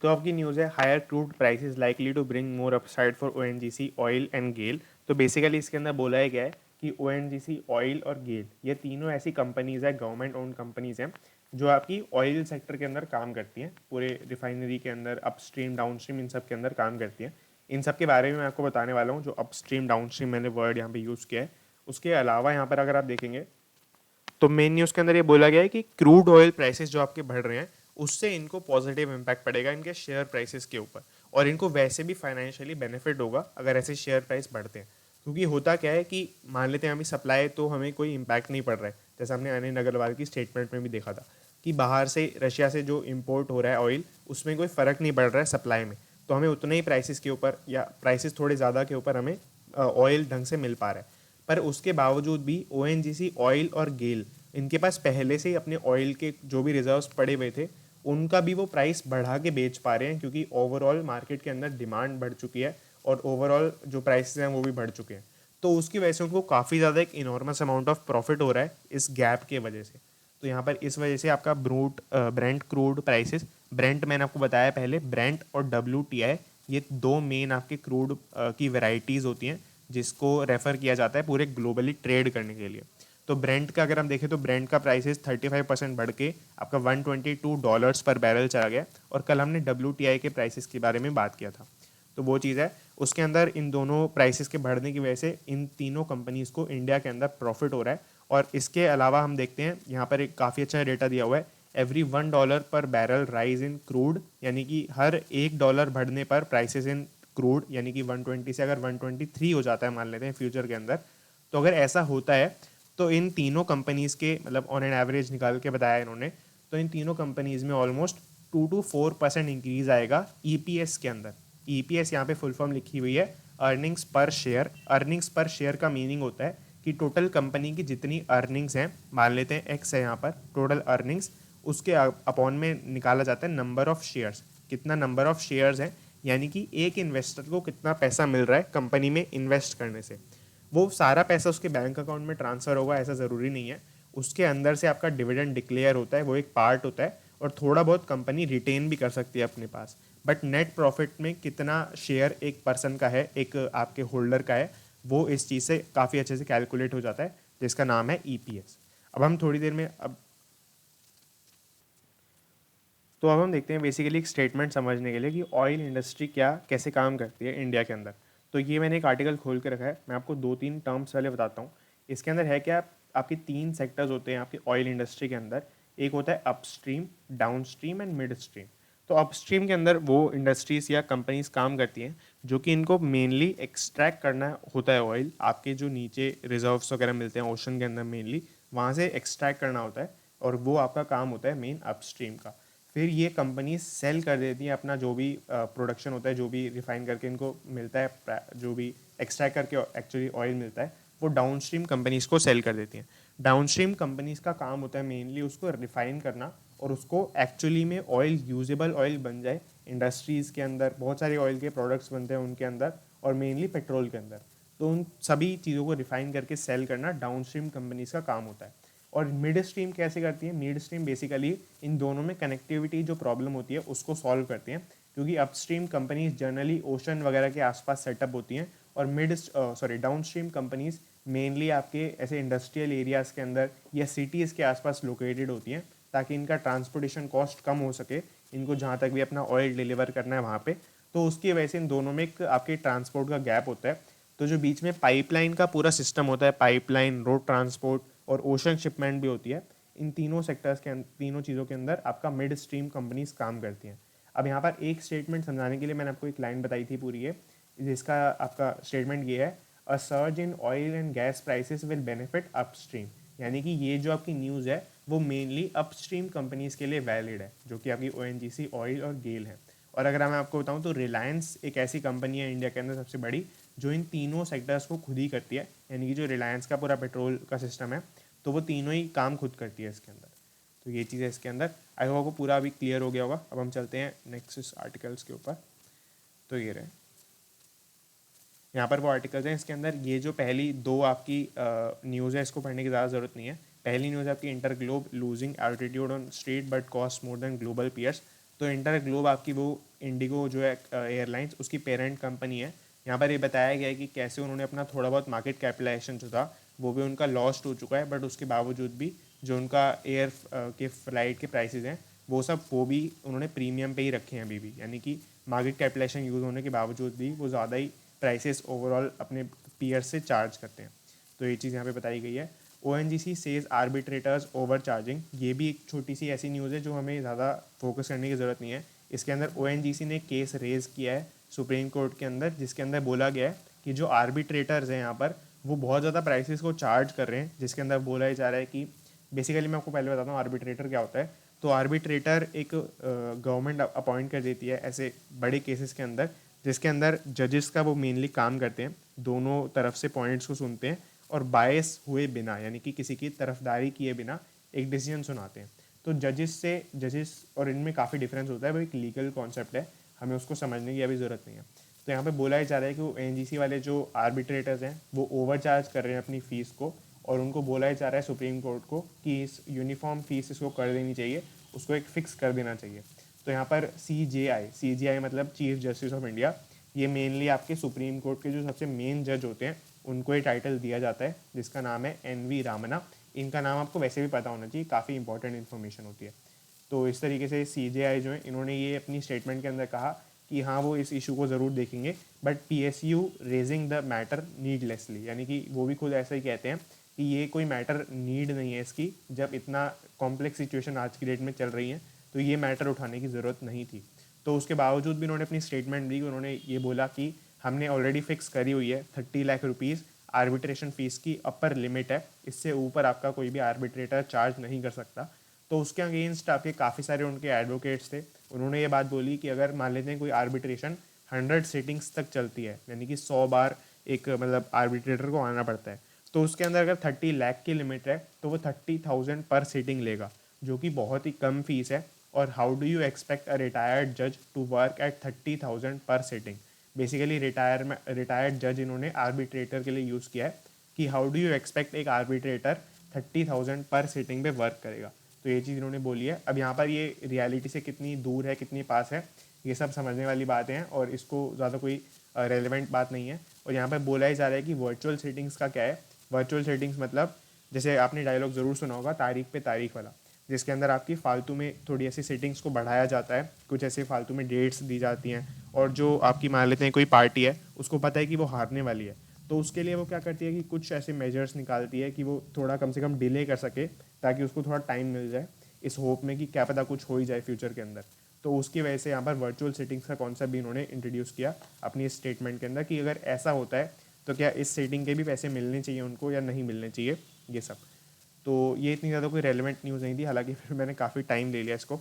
तो आपकी न्यूज़ है higher crude prices likely to bring more upside for ONGC oil and GAIL. तो बेसिकली इसके अंदर बोला गया है कि ONGC ऑयल और गेल ये तीनों ऐसी कंपनीज़ है, गवर्नमेंट ओन कंपनीज़ हैं, जो आपकी ऑयल सेक्टर के अंदर काम करती हैं, पूरे रिफाइनरी के अंदर अपस्ट्रीम डाउनस्ट्रीम इन सब के अंदर काम करती हैं। इन सब के बारे में मैं आपको बताने वाला हूँ, जो अपस्ट्रीम डाउनस्ट्रीम मैंने वर्ड यहाँ पे यूज़ किया है। उसके अलावा यहाँ पर अगर आप देखेंगे तो मेन न्यूज़ के अंदर ये बोला गया है कि क्रूड ऑयल प्राइसेस जो आपके बढ़ रहे हैं उससे इनको पॉजिटिव इम्पैक्ट पड़ेगा इनके शेयर प्राइसेस के ऊपर, और इनको वैसे भी फाइनेंशियली बेनिफिट होगा अगर ऐसे शेयर प्राइस बढ़ते हैं। क्योंकि होता क्या है कि मान लेते हैं हमें सप्लाई तो हमें कोई इम्पैक्ट नहीं पड़ रहा है, जैसा हमने अनिल अग्रवाल की स्टेटमेंट में भी देखा था, कि बाहर से रशिया से जो इम्पोर्ट हो रहा है ऑयल उसमें कोई फ़र्क नहीं पड़ रहा है सप्लाई में, तो हमें उतने ही प्राइसेस के ऊपर या प्राइसेस थोड़े ज़्यादा के ऊपर हमें ऑयल ढंग से मिल पा रहा है। पर उसके बावजूद भी ओएनजीसी ऑयल और गेल इनके पास पहले से ही अपने ऑयल के जो भी रिजर्व्स पड़े हुए थे उनका भी वो प्राइस बढ़ा के बेच पा रहे हैं, क्योंकि ओवरऑल मार्केट के अंदर डिमांड बढ़ चुकी है और ओवरऑल जो प्राइसेस हैं वो भी बढ़ चुके हैं। तो उसकी वजह से उनको काफ़ी ज़्यादा एक इनॉर्मस अमाउंट ऑफ प्रॉफिट हो रहा है इस गैप के वजह से। तो यहाँ पर इस वजह से आपका ब्रेंट क्रूड प्राइसेस, ब्रेंट मैंने आपको बताया पहले, ब्रेंट और WTI ये दो मेन आपके क्रूड की वेराइटीज़ होती हैं जिसको रेफ़र किया जाता है पूरे ग्लोबली ट्रेड करने के लिए। तो ब्रेंट का अगर हम देखें तो ब्रेंट का प्राइसेस 35% बढ़ के आपका $122 पर बैरल चला गया, और कल हमने WTI के प्राइसेस के बारे में बात किया था। तो वो चीज़ है, उसके अंदर इन दोनों प्राइसेस के बढ़ने की वजह से इन तीनों कंपनीज़ को इंडिया के अंदर प्रॉफिट हो रहा है। और इसके अलावा हम देखते हैं यहाँ पर एक काफ़ी अच्छा डेटा दिया हुआ है, एवरी $1 पर बैरल राइज इन क्रूड, यानी कि हर $1 बढ़ने पर प्राइसेस इन क्रूड यानी कि 120 से अगर 123 हो जाता है मान लेते हैं फ्यूचर के अंदर, तो अगर ऐसा होता है तो इन तीनों कंपनीज़ के मतलब ऑन एन एवरेज निकाल के बताया इन्होंने, तो इन तीनों कंपनीज़ में ऑलमोस्ट 2 to 4% इंक्रीज़ आएगा EPS के अंदर। EPS यहाँ पे फुल फॉर्म लिखी हुई है अर्निंग्स पर शेयर। अर्निंग्स पर शेयर का मीनिंग होता है कि टोटल कंपनी की जितनी अर्निंग्स हैं, मान लेते हैं एक्स है यहाँ पर टोटल अर्निंग्स, उसके अपॉन में निकाला जाता है नंबर ऑफ शेयर्स, कितना नंबर ऑफ शेयर्स हैं, यानी कि एक इन्वेस्टर को कितना पैसा मिल रहा है कंपनी में इन्वेस्ट करने से। वो सारा पैसा उसके बैंक अकाउंट में ट्रांसफ़र होगा ऐसा ज़रूरी नहीं है, उसके अंदर से आपका डिविडेंड डिक्लेयर होता है, वो एक पार्ट होता है, और थोड़ा बहुत कंपनी रिटेन भी कर सकती है अपने पास। बट नेट प्रॉफिट में कितना शेयर एक पर्सन का है, एक आपके होल्डर का है, वो इस चीज़ से काफ़ी अच्छे से कैलकुलेट हो जाता है, जिसका नाम है EPS। अब हम थोड़ी देर में अब हम देखते हैं बेसिकली एक स्टेटमेंट समझने के लिए कि ऑयल इंडस्ट्री क्या कैसे काम करती है इंडिया के अंदर। तो ये मैंने एक आर्टिकल खोल के रखा है, मैं आपको 2-3 टर्म्स पहले बताता हूँ। इसके अंदर है क्या, आपके 3 सेक्टर्स होते हैं आपकी ऑयल इंडस्ट्री के अंदर। एक होता है upstream, down stream and mid stream. तो अपस्ट्रीम के अंदर वो इंडस्ट्रीज़ या कंपनीज काम करती हैं जो कि इनको मेनली एक्सट्रैक्ट करना होता है ऑयल, आपके जो नीचे रिजर्व्स वगैरह मिलते हैं ओशन के अंदर मेनली, वहाँ से एक्सट्रैक्ट करना होता है, और वो आपका काम होता है मेन अपस्ट्रीम का। फिर ये कंपनी सेल कर देती है अपना जो भी प्रोडक्शन होता है, जो भी रिफाइन करके इनको मिलता है, जो भी एक्सट्रैक्ट करके एक्चुअली ऑयल मिलता है, वो डाउन स्ट्रीम कंपनीज़ को सेल कर देती हैं। डाउन स्ट्रीम कंपनीज़ का काम होता है मेनली उसको रिफाइन करना, और उसको एक्चुअली में ऑयल यूजेबल ऑयल बन जाए। इंडस्ट्रीज़ के अंदर बहुत सारे ऑयल के प्रोडक्ट्स बनते हैं उनके अंदर, और मेनली पेट्रोल के अंदर, तो उन सभी चीज़ों को रिफाइन करके सेल करना डाउन स्ट्रीम कंपनीज़ का काम होता है। और मिड स्ट्रीम कैसे करती है, मिड स्ट्रीम बेसिकली इन दोनों में कनेक्टिविटी जो प्रॉब्लम होती है उसको सॉल्व करती हैं, क्योंकि अपस्ट्रीम कंपनीज जनरली ओशन वगैरह के आसपास सेटअप होती हैं, और डाउन स्ट्रीम कंपनीज मेनली आपके ऐसे इंडस्ट्रियल एरियाज़ के अंदर या सिटीज़ के आसपास लोकेटेड होती हैं, ताकि इनका ट्रांसपोर्टेशन कॉस्ट कम हो सके, इनको जहाँ तक भी अपना ऑयल डिलीवर करना है वहाँ पे। तो उसकी वजह से इन दोनों में एक आपके ट्रांसपोर्ट का गैप होता है। तो जो बीच में पाइपलाइन का पूरा सिस्टम होता है, पाइपलाइन, रोड ट्रांसपोर्ट और ओशन शिपमेंट भी होती है, इन तीनों सेक्टर्स के तीनों चीज़ों के अंदर आपका मिड स्ट्रीम कंपनीज काम करती हैं। अब यहाँ पर एक स्टेटमेंट समझाने के लिए मैंने आपको एक लाइन बताई थी पूरी है, जिसका आपका स्टेटमेंट ये है, a surge in oil and gas prices will benefit upstream. यानी कि ये जो आपकी न्यूज़ है वो मेनली अपस्ट्रीम कंपनीज के लिए वैलिड है, जो कि आपकी ONGC, ऑयल और गेल है। और अगर मैं आपको बताऊं तो रिलायंस एक ऐसी कंपनी है इंडिया के अंदर सबसे बड़ी, जो इन तीनों सेक्टर्स को खुद ही करती है, यानी कि जो रिलायंस का पूरा पेट्रोल का सिस्टम है, तो वो तीनों ही काम खुद करती है इसके अंदर। तो ये चीज़ है इसके अंदर। आई होप को पूरा अभी क्लियर हो गया होगा। अब हम चलते हैं नेक्स्ट आर्टिकल्स के ऊपर। तो ये रहे, यहाँ पर वो आर्टिकल्स हैं, इसके अंदर ये जो पहली दो आपकी न्यूज़ है इसको पढ़ने की ज़्यादा ज़रूरत नहीं है। पहली न्यूज़ आपकी InterGlobe losing altitude on street but cost more than global peers. तो इंटर ग्लोब आपकी वो इंडिगो जो है एयरलाइंस, उसकी पेरेंट कंपनी है। यहाँ पर ये बताया गया है कि कैसे उन्होंने अपना थोड़ा बहुत मार्केट कैपिटलाइजेशन जो था वो भी उनका लॉस्ट हो चुका है, बट उसके बावजूद भी जो उनका एयर के फ्लाइट के प्राइसेस हैं वो भी उन्होंने प्रीमियम पे ही रखे हैं अभी भी, यानी कि मार्केट कैपिटलाइजेशन यूज़ होने के बावजूद भी वो ज़्यादा ही प्राइसेस ओवरऑल अपने पीयर से चार्ज करते हैं। तो ये चीज़ यहाँ पे बताई गई है। ONGC says arbitrators over charging, ये भी एक छोटी सी ऐसी न्यूज़ है जो हमें ज़्यादा फोकस करने की ज़रूरत नहीं है। इसके अंदर ONGC ने केस रेज़ किया है सुप्रीम कोर्ट के अंदर, जिसके अंदर बोला गया है कि जो आर्बिट्रेटर्स हैं यहाँ पर वो बहुत ज़्यादा प्राइसेस को चार्ज कर रहे हैं, जिसके अंदर बोला जा रहा है कि बेसिकली मैं आपको पहले बताता हूँ आर्बिट्रेटर क्या होता है। तो आर्बिट्रेटर एक गवर्नमेंट अपॉइंट कर देती है ऐसे बड़े केसेस के अंदर, जिसके अंदर जजेस का वो मेनली काम करते हैं, दोनों तरफ से पॉइंट्स को सुनते हैं और बायस हुए बिना, यानी कि किसी की तरफदारी किए बिना एक डिसीजन सुनाते हैं। तो जजेस और इनमें काफ़ी डिफरेंस होता है, वो एक लीगल कॉन्सेप्ट है, हमें उसको समझने की अभी ज़रूरत नहीं है। तो यहाँ पे बोला ही जा रहा है कि वो एनजीसी वाले जो आर्बिट्रेटर्स हैं वो ओवर चार्ज कर रहे हैं अपनी फ़ीस को, और उनको बोला ही जा रहा है सुप्रीम कोर्ट को कि इस यूनिफॉर्म फीस इसको कर देनी चाहिए, उसको एक फ़िक्स कर देना चाहिए। तो यहाँ पर सी जे आई मतलब चीफ जस्टिस ऑफ इंडिया, ये मेनली आपके सुप्रीम कोर्ट के जो सबसे मेन जज होते हैं उनको ये टाइटल दिया जाता है, जिसका नाम है एन.वी. रामना। इनका नाम आपको वैसे भी पता होना चाहिए, काफ़ी इंपॉर्टेंट इन्फॉर्मेशन होती है। तो इस तरीके से सी जो है इन्होंने ये अपनी स्टेटमेंट के अंदर कहा कि हाँ वो इस इशू को ज़रूर देखेंगे, but PSU raising the matter needlessly, यानी कि वो भी खुद ऐसा ही कहते हैं कि ये कोई मैटर नीड नहीं है इसकी, जब इतना कॉम्प्लेक्स सिचुएशन आज की डेट में चल रही है तो ये मैटर उठाने की ज़रूरत नहीं थी। तो उसके बावजूद भी उन्होंने अपनी स्टेटमेंट दी, उन्होंने ये बोला कि हमने ऑलरेडी फिक्स करी हुई है 30 लाख रुपीज़ आर्बिट्रेशन फ़ीस की अपर लिमिट है, इससे ऊपर आपका कोई भी आर्बिट्रेटर चार्ज नहीं कर सकता। तो उसके अगेंस्ट आपके काफ़ी सारे उनके एडवोकेट्स थे, उन्होंने ये बात बोली कि अगर मान लेते हैं कोई आर्बिट्रेशन 100 सीटिंग्स तक चलती है, यानी कि 100 बार एक मतलब आर्बिट्रेटर को आना पड़ता है, तो उसके अंदर अगर 30 लाख की लिमिट है तो वो 30,000 पर सीटिंग लेगा, जो कि बहुत ही कम फीस है। और how do you expect a retired जज टू वर्क एट 30,000 पर सीटिंग। बेसिकली रिटायर्ड जज इन्होंने आर्बिट्रेटर के लिए यूज़ किया है कि हाउ डू यू एक्सपेक्ट एक आर्बिट्रेटर 30,000 पर सीटिंग पे वर्क करेगा। तो ये चीज़ इन्होंने बोली है। अब यहाँ पर ये रियलिटी से कितनी दूर है कितनी पास है ये सब समझने वाली बातें हैं, और इसको ज़्यादा कोई रेलिवेंट बात नहीं है। और यहाँ पर बोला ही जा रहा है कि वर्चुअल सीटिंग्स का क्या है। वर्चुअल सेटिंग्स मतलब जैसे आपने डायलॉग ज़रूर सुना होगा तारीख पे तारीख वाला, जिसके अंदर आपकी फालतू में थोड़ी ऐसी सेटिंग्स को बढ़ाया जाता है, कुछ ऐसे फालतू में डेट्स दी जाती हैं, और जो आपकी मान लेते हैं कोई पार्टी है उसको पता है कि वो हारने वाली है, तो उसके लिए वो क्या करती है कि कुछ ऐसे मेजर्स निकालती है कि वो थोड़ा कम से कम डिले कर सके, ताकि उसको थोड़ा टाइम मिल जाए, इस होप में कि क्या पता कुछ हो ही जाए फ्यूचर के अंदर। तो उसकी वजह से यहाँ पर वर्चुअल सेटिंग्स का कॉन्सेप्ट भी इन्होंने इंट्रोड्यूस किया अपनी इस स्टेटमेंट के अंदर कि अगर ऐसा होता है तो क्या इस सेटिंग के भी पैसे मिलने चाहिए उनको या नहीं मिलने चाहिए, ये सब। तो ये इतनी ज़्यादा कोई रेलिवेंट न्यूज़ नहीं थी, हालांकि फिर मैंने काफ़ी टाइम ले लिया इसको।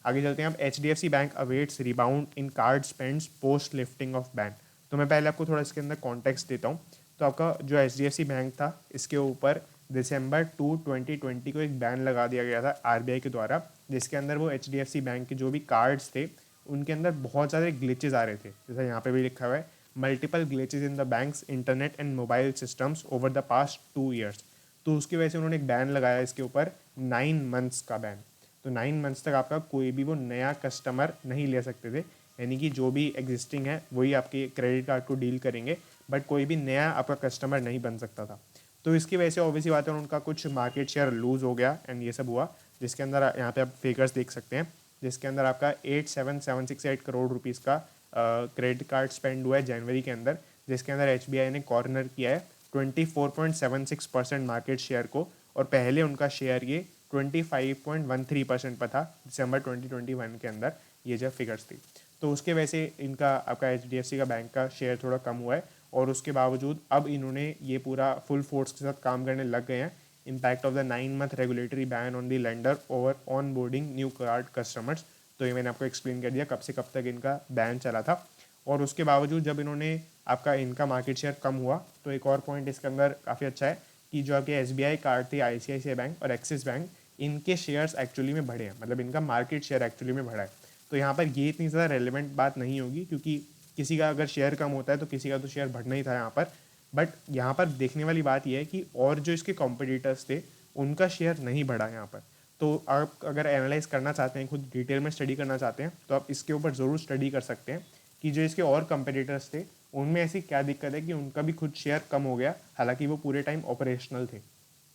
आगे चलते हैं। अब HDFC bank awaits rebound in card spends post lifting of ban. तो मैं पहले आपको थोड़ा इसके अंदर कॉन्टेक्स्ट देता हूँ। तो आपका जो HDFC बैंक था, इसके ऊपर December 2, 2020 को एक बैन लगा दिया गया था RBI के द्वारा, जिसके अंदर वो HDFC बैंक के जो भी कार्ड्स थे उनके अंदर बहुत सारे ग्लिचेस आ रहे थे, जैसा यहाँ पे भी लिखा हुआ है, multiple glitches in the banks internet and mobile systems over the past 2 years. तो उसकी वजह से उन्होंने एक बैन लगाया इसके ऊपर, 9 मंथ्स का बैन। तो 9 मंथ्स तक आपका कोई भी वो नया कस्टमर नहीं ले सकते थे, यानी कि जो भी एग्जिस्टिंग है वही आपके क्रेडिट कार्ड को डील करेंगे, बट कोई भी नया आपका कस्टमर नहीं बन सकता था। तो इसकी वजह से ऑब्वियसली बात है उनका कुछ मार्केट शेयर लूज़ हो गया एंड ये सब हुआ, जिसके अंदर यहाँ पे आप फिगर्स देख सकते हैं, जिसके अंदर आपका 87768 करोड़ रुपीज़ का क्रेडिट कार्ड स्पेंड हुआ है जनवरी के अंदर, जिसके अंदर HBI ने कॉर्नर किया है 24.76% मार्केट शेयर को, और पहले उनका शेयर ये 25.13% पर था दिसंबर 2021 के अंदर, ये जब फिगर्स थी। तो उसके वजह से इनका आपका HDFC का बैंक का शेयर थोड़ा कम हुआ है, और उसके बावजूद अब इन्होंने ये पूरा फुल फोर्स के साथ काम करने लग गए हैं। Impact of the 9 month regulatory ban on the lender over on boarding new card customers. तो ये मैंने आपको एक्सप्लेन कर दिया कब से कब तक इनका बैन चला था। और उसके बावजूद जब इन्होंने आपका इनका मार्केट शेयर कम हुआ, तो एक और पॉइंट इसके अंदर काफ़ी अच्छा है कि जो आपके SBI कार्ड थे, ICICI बैंक और एक्सिस बैंक, इनके शेयर्स एक्चुअली में बढ़े हैं, मतलब इनका मार्केट शेयर एक्चुअली में बढ़ा है। तो यहाँ पर ये इतनी ज़्यादा रेलिवेंट बात नहीं होगी, क्योंकि किसी का अगर शेयर कम होता है तो किसी का तो शेयर बढ़ना ही था यहाँ पर। बट यहाँ पर देखने वाली बात यह है कि और जो इसके कॉम्पिटिटर्स थे उनका शेयर नहीं बढ़ा यहाँ पर। तो आप अगर एनालाइज करना चाहते हैं, खुद डिटेल में स्टडी करना चाहते हैं, तो आप इसके ऊपर ज़रूर स्टडी कर सकते हैं कि जो इसके और कंपटीटर्स थे उनमें ऐसी क्या दिक्कत है कि उनका भी खुद शेयर कम हो गया, हालांकि वो पूरे टाइम ऑपरेशनल थे।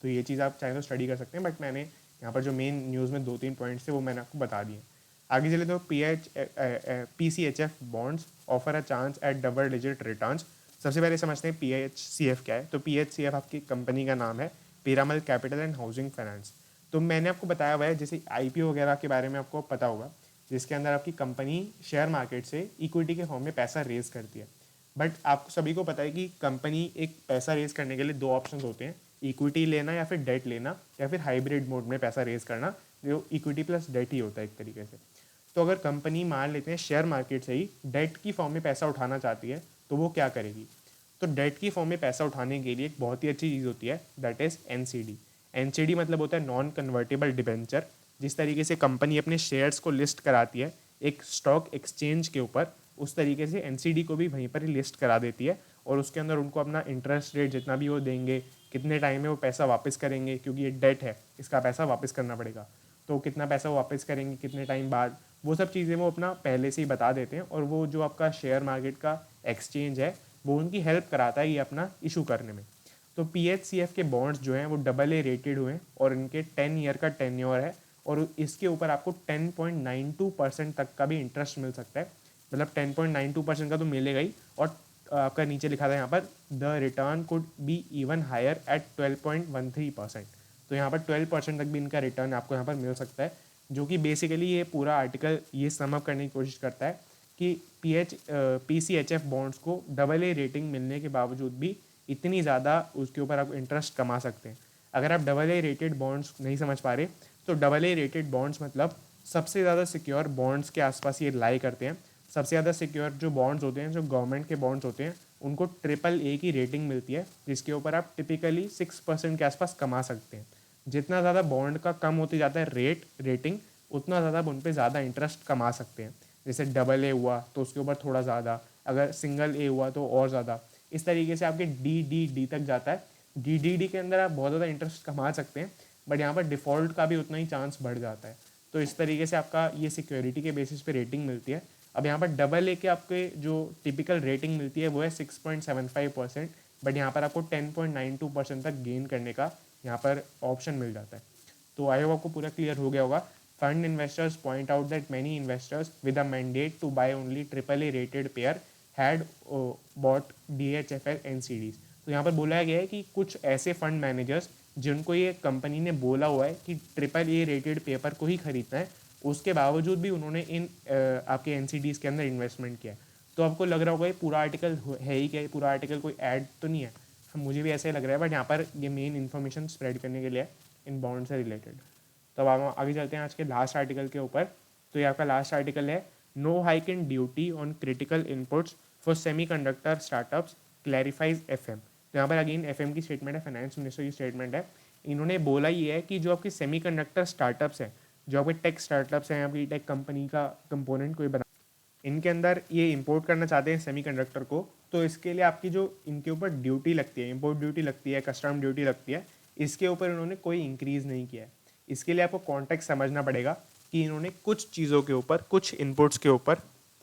तो ये चीज़ आप चाहे तो स्टडी कर सकते हैं, बट मैंने यहाँ पर जो मेन न्यूज़ में 2-3 पॉइंट्स थे वो मैंने आपको बता दिए। आगे चले तो PCHF bonds offer a chance at double digit returns. सबसे पहले समझते हैं PHCF क्या है। तो PHCF आपकी कंपनी का नाम है, Piramal capital and housing finance. तो मैंने आपको बताया हुआ है जैसे IPO वगैरह के बारे में आपको पता होगा, जिसके अंदर आपकी कंपनी शेयर मार्केट से इक्विटी के फॉर्म में पैसा रेज करती है। बट आपको सभी को पता है कि कंपनी एक पैसा रेज करने के लिए 2 ऑप्शन होते हैं, इक्विटी लेना या फिर डेट लेना, या फिर हाइब्रिड मोड में पैसा रेज करना, जो इक्विटी प्लस डेट ही होता है एक तरीके से। तो अगर कंपनी मान लेते हैं शेयर मार्केट से ही डेट की फॉर्म में पैसा उठाना चाहती है तो वो क्या करेगी? तो डेट की फॉर्म में पैसा उठाने के लिए एक बहुत ही अच्छी चीज़ होती है, दैट इज़ एनसीडी। एनसीडी मतलब होता है नॉन कन्वर्टेबल डिबेंचर। जिस तरीके से कंपनी अपने शेयर्स को लिस्ट कराती है एक स्टॉक एक्सचेंज के ऊपर, उस तरीके से एनसीडी को भी वहीं पर ही लिस्ट करा देती है और उसके अंदर उनको अपना इंटरेस्ट रेट जितना भी वो देंगे, कितने टाइम में वो पैसा वापस करेंगे, क्योंकि ये डेट है इसका पैसा वापस करना पड़ेगा, तो कितना पैसा वो वापस करेंगे कितने टाइम बाद, वो सब चीज़ें वो अपना पहले से ही बता देते हैं। और वो जो आपका शेयर मार्केट का एक्सचेंज है वो उनकी हेल्प कराता है ये अपना इशू करने में। तो PHCF के बॉन्ड्स जो हैं वो AA रेटेड हुए हैं और इनके 10 ईयर का टेन्योर है और इसके ऊपर आपको 10.92% तक का भी इंटरेस्ट मिल सकता है। मतलब 10.92% का तो मिलेगा ही, और आपका नीचे लिखा था यहाँ पर the return could be even higher at 12.13%। तो यहाँ पर 12% तक भी इनका रिटर्न आपको यहाँ पर मिल सकता है, जो कि बेसिकली ये पूरा आर्टिकल ये सम अप करने की कोशिश करता है कि PCHF बॉन्ड्स को AA रेटिंग मिलने के बावजूद भी इतनी ज़्यादा उसके ऊपर आप इंटरेस्ट कमा सकते हैं। अगर आप AA रेटेड बॉन्ड्स नहीं समझ पा रहे तो AA रेटेड बॉन्ड्स मतलब सबसे ज़्यादा सिक्योर बॉन्ड्स के आसपास ये लाई करते हैं। सबसे ज़्यादा सिक्योर जो बॉन्ड्स होते हैं, जो गवर्नमेंट के बॉन्ड्स होते हैं, उनको AAA की रेटिंग मिलती है, जिसके ऊपर आप टिपिकली 6% के आसपास कमा सकते हैं। जितना ज़्यादा बॉन्ड का कम होते जाता है रेटिंग, उतना ज़्यादा उन पर ज़्यादा इंटरेस्ट कमा सकते हैं। जैसे AA हुआ तो उसके ऊपर थोड़ा ज़्यादा, अगर सिंगल A हुआ तो और ज़्यादा, इस तरीके से आपके DDD तक जाता है। DDD के अंदर आप बहुत ज़्यादा इंटरेस्ट कमा सकते हैं, बट यहाँ पर डिफ़ॉल्ट का भी उतना ही चांस बढ़ जाता है। तो इस तरीके से आपका ये सिक्योरिटी के बेसिस पे रेटिंग मिलती है। अब यहाँ पर AA के आपके जो टिपिकल रेटिंग मिलती है वो है 6.75%, बट यहाँ पर आपको 10.92% तक गेन करने का यहाँ पर ऑप्शन मिल जाता है। तो आई होप आपको पूरा क्लियर हो गया होगा। Fund investors point out that many investors with a mandate to buy only AAA rated paper had bought DHFL NCDs। तो यहाँ पर बोला गया है कि कुछ ऐसे फंड मैनेजर्स जिनको ये कंपनी ने बोला हुआ है कि AAA रेटेड पेपर को ही खरीदना है, उसके बावजूद भी उन्होंने इन आपके NCDs के अंदर इन्वेस्टमेंट किया है। तो आपको लग रहा होगा ये पूरा आर्टिकल है ही क्या, पूरा आर्टिकल कोई ऐड तो नहीं है? मुझे भी ऐसे ही लग रहा है, बट यहाँ पर ये मेन इन्फॉर्मेशन स्प्रेड करने के लिए इन बॉन्ड से रिलेटेड। तो अब हम आगे चलते हैं आज के लास्ट आर्टिकल के ऊपर। तो ये आपका लास्ट आर्टिकल है, no hike in duty on critical inputs for semiconductor startups clarifies FM। तो यहाँ पर अगेन FM की स्टेटमेंट है, फाइनेंस मिनिस्टर की स्टेटमेंट है। इन्होंने बोला ये है कि जो आपके सेमीकंडक्टर स्टार्टअप्स हैं, जो आपके टेक स्टार्टअप्स हैं, आपकी टेक कंपनी का कंपोनेंट कोई बना, इनके अंदर ये इंपोर्ट करना चाहते हैं सेमीकंडक्टर को, तो इसके लिए आपकी जो इनके ऊपर ड्यूटी लगती है, इंपोर्ट ड्यूटी लगती है, कस्टम ड्यूटी लगती है, इसके ऊपर इन्होंने कोई इंक्रीज़ नहीं किया है। इसके लिए आपको कॉन्टेक्स्ट समझना पड़ेगा कि इन्होंने कुछ चीज़ों के ऊपर, कुछ इनपुट्स के ऊपर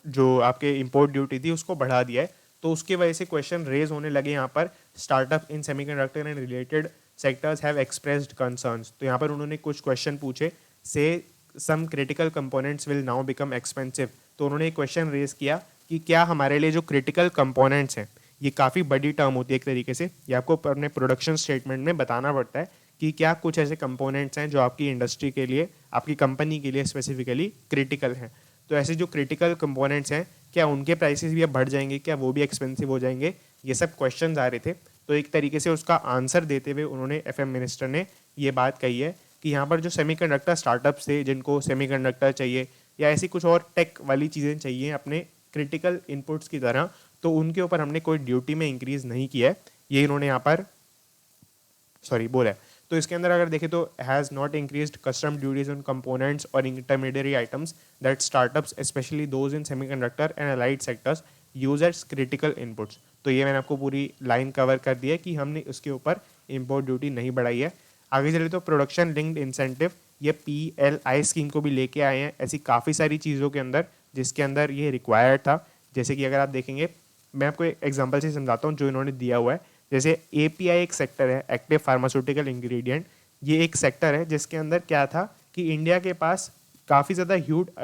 जो आपके इंपोर्ट ड्यूटी थी उसको बढ़ा दिया है। तो उसके वजह से क्वेश्चन रेज होने लगे यहाँ पर, startup in semiconductor and related sectors have expressed concerns. तो यहाँ पर उन्होंने कुछ क्वेश्चन पूछे, say some critical components will now become expensive. तो उन्होंने एक क्वेश्चन रेज किया कि क्या हमारे लिए जो क्रिटिकल कंपोनेंट्स हैं, ये काफ़ी बड़ी टर्म होती है एक तरीके से, ये आपको अपने प्रोडक्शन स्टेटमेंट में बताना पड़ता है कि क्या कुछ ऐसे कंपोनेंट्स हैं जो आपकी इंडस्ट्री के लिए, आपकी कंपनी के लिए स्पेसिफिकली क्रिटिकल हैं। तो ऐसे जो क्रिटिकल कंपोनेंट्स हैं, क्या उनके प्राइसेस भी अब बढ़ जाएंगे, क्या वो भी एक्सपेंसिव हो जाएंगे? ये सब क्वेश्चंस आ रहे थे। तो एक तरीके से उसका आंसर देते हुए उन्होंने FM मिनिस्टर ने ये बात कही है कि यहाँ पर जो सेमीकंडक्टर स्टार्टअप्स थे, जिनको सेमीकंडक्टर चाहिए या ऐसी कुछ और टेक वाली चीज़ें चाहिए अपने क्रिटिकल इनपुट्स की तरह, तो उनके ऊपर हमने कोई ड्यूटी में इंक्रीज़ नहीं किया है, ये इन्होंने यहाँ पर बोला है। तो इसके अंदर अगर देखें तो has not increased custom duties on components और intermediate items that startups specially those in semiconductor and allied sectors use as critical inputs. तो ये मैंने आपको पूरी लाइन कवर कर दी है कि हमने उसके ऊपर इम्पोर्ट ड्यूटी नहीं बढ़ाई है। आगे चले तो प्रोडक्शन लिंक्ड इंसेंटिव, ये PLI स्कीम को भी लेके आए हैं, ऐसी काफ़ी सारी चीज़ों के अंदर जिसके अंदर ये रिक्वायर्ड था। जैसे कि अगर आप देखेंगे, मैं आपको एक एग्जांपल से समझाता हूँ जो इन्होंने दिया हुआ है। जैसे API एक सेक्टर है, एक्टिव फार्मास्यूटिकल इंग्रेडिएंट, ये एक सेक्टर है जिसके अंदर क्या था कि इंडिया के पास काफ़ी ज़्यादा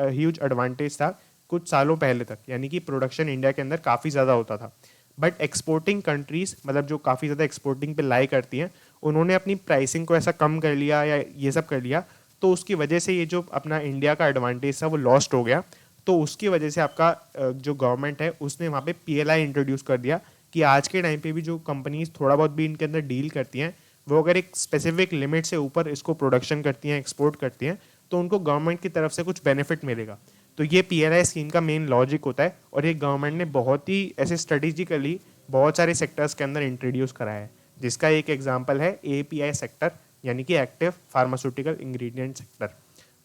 ह्यूज एडवांटेज था कुछ सालों पहले तक, यानी कि प्रोडक्शन इंडिया के अंदर काफ़ी ज़्यादा होता था। बट एक्सपोर्टिंग कंट्रीज़, मतलब जो काफ़ी ज़्यादा एक्सपोर्टिंग पे लाई करती हैं, उन्होंने अपनी प्राइसिंग को ऐसा कम कर लिया या ये सब कर लिया, तो उसकी वजह से ये जो अपना इंडिया का एडवांटेज था वो लॉस्ट हो गया। तो उसकी वजह से आपका जो गवर्नमेंट है उसने वहाँ पे PLI इंट्रोड्यूस कर दिया कि आज के टाइम पे भी जो कंपनीज थोड़ा बहुत भी इनके अंदर डील करती हैं, वो अगर एक स्पेसिफिक लिमिट से ऊपर इसको प्रोडक्शन करती हैं, एक्सपोर्ट करती हैं, तो उनको गवर्नमेंट की तरफ से कुछ बेनिफिट मिलेगा। तो ये PLI स्कीम का मेन लॉजिक होता है, और ये गवर्नमेंट ने बहुत ही ऐसे स्ट्रेटेजिकली बहुत सारे सेक्टर्स के अंदर इंट्रोड्यूस कराया है, जिसका एक एग्जांपल है API सेक्टर, यानी कि एक्टिव फार्मास्यूटिकल इंग्रेडिएंट सेक्टर।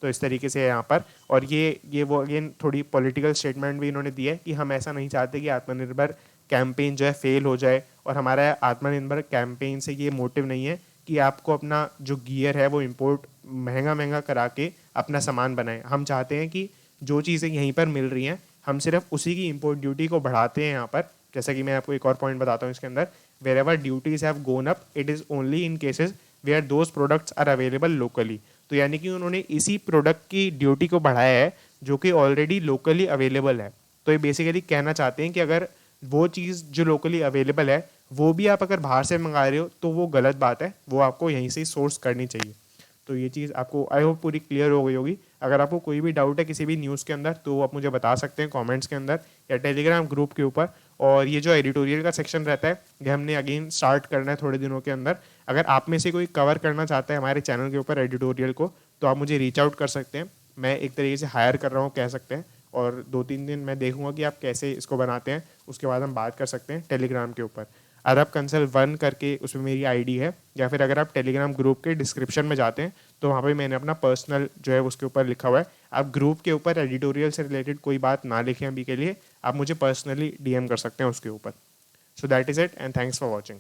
तो इस तरीके से है यहाँ पर। और ये वो अगेन थोड़ी पॉलिटिकल स्टेटमेंट भी इन्होंने दी है कि हम ऐसा नहीं चाहते कि आत्मनिर्भर कैंपेन जो है फेल हो जाए, और हमारा आत्मनिर्भर कैंपेन से ये मोटिव नहीं है कि आपको अपना जो गियर है वो इम्पोर्ट महंगा महंगा करा के अपना सामान बनाएं। हम चाहते हैं कि जो चीज़ें यहीं पर मिल रही हैं, हम सिर्फ उसी की इम्पोर्ट ड्यूटी को बढ़ाते हैं यहाँ पर। जैसा कि मैं आपको एक और पॉइंट बताता हूँ इसके अंदर, wherever duties have gone up it is only in cases where those products are available locally. तो यानी कि उन्होंने इसी प्रोडक्ट की ड्यूटी को बढ़ाया है जो कि ऑलरेडी लोकली अवेलेबल है। तो ये बेसिकली कहना चाहते हैं कि अगर वो चीज़ जो लोकली अवेलेबल है वो भी आप अगर बाहर से मंगा रहे हो तो वो गलत बात है, वो आपको यहीं से सोर्स करनी चाहिए। तो ये चीज़ आपको आई होप पूरी क्लियर हो गई होगी। अगर आपको कोई भी डाउट है किसी भी न्यूज़ के अंदर तो आप मुझे बता सकते हैं कमेंट्स के अंदर या टेलीग्राम ग्रुप के ऊपर। और ये जो एडिटोरियल का सेक्शन रहता है ये हमने अगेन स्टार्ट करना है थोड़े दिनों के अंदर। अगर आप में से कोई कवर करना चाहता है हमारे चैनल के ऊपर एडिटोरियल को, तो आप मुझे रीच आउट कर सकते हैं। मैं एक तरीके से हायर कर रहा हूँ कह सकते हैं, और 2-3 दिन मैं देखूंगा कि आप कैसे इसको बनाते हैं, उसके बाद हम बात कर सकते हैं टेलीग्राम के ऊपर। अरब कंसल 1 करके उसमें मेरी आईडी है, या फिर अगर आप टेलीग्राम ग्रुप के डिस्क्रिप्शन में जाते हैं तो वहाँ पे मैंने अपना पर्सनल जो है उसके ऊपर लिखा हुआ है। आप ग्रुप के ऊपर एडिटोरियल से रिलेटेड कोई बात ना लिखें अभी के लिए, आप मुझे पर्सनली DM कर सकते हैं उसके ऊपर। So that is it and thanks for watching.